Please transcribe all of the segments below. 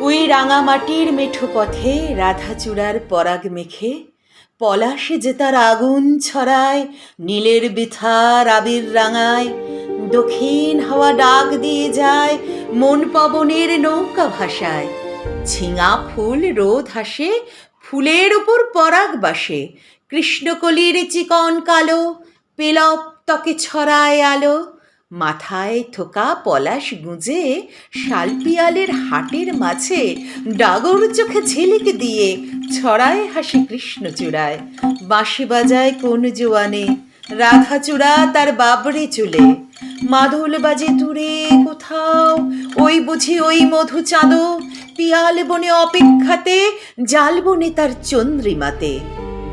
ওই রাঙামাটির মেঠো পথে রাধাচূড়ার পরাগ মেখে পলাশে যে তার আগুন ছড়ায়, নীলের বৃথার আবির রাঙায়। দক্ষিণ হাওয়া ডাক দিয়ে যায় মন পবনের নৌকা ভাসায়। ঝিঙা ফুল রোদ হাসে, ফুলের উপর পরাগ বাসে। কৃষ্ণকলির চিকন কালো পেলব ত্বকে ছড়ায় আলো। মাথায় থোকা পলাশ গুঁজে শালপিয়ালের হাটের মাঝে ডাগর চোখে ঝিলিক দিয়ে ছড়ায় হাসি কৃষ্ণচূড়ায়। বাঁশি বাজায় কোন জোয়ানে রাধাচূড়া তার বাবরে চুলে। মাদল বাজে দূরে কোথাও, ওই বুঝি ওই মধু চাঁদো। পিয়াল বনে অপেক্ষাতে, জাল বনে তার চন্দ্রিমাতে।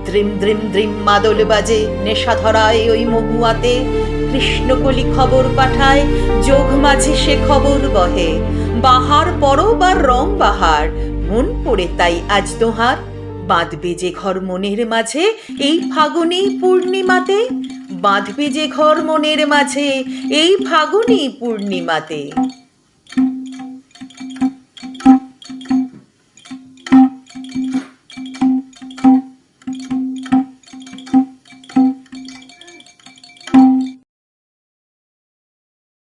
দ্রিম দ্রিম দ্রিম মাদল বাজে নেশা ধরায় ওই মহুয়াতে। কৃষ্ণকলি খবর পাঠায়, যোগ মাঝে সে খবর বহে। বাহার পরব আর রং বাহার, মন পড়ে তাই আজ দোহার। বাঁধবে যে ঘর মনের মাঝে এই ফাগুনি পূর্ণিমাতে। বাঁধবে যে ঘর মনের মাঝে এই ফাগুনি পূর্ণিমাতে।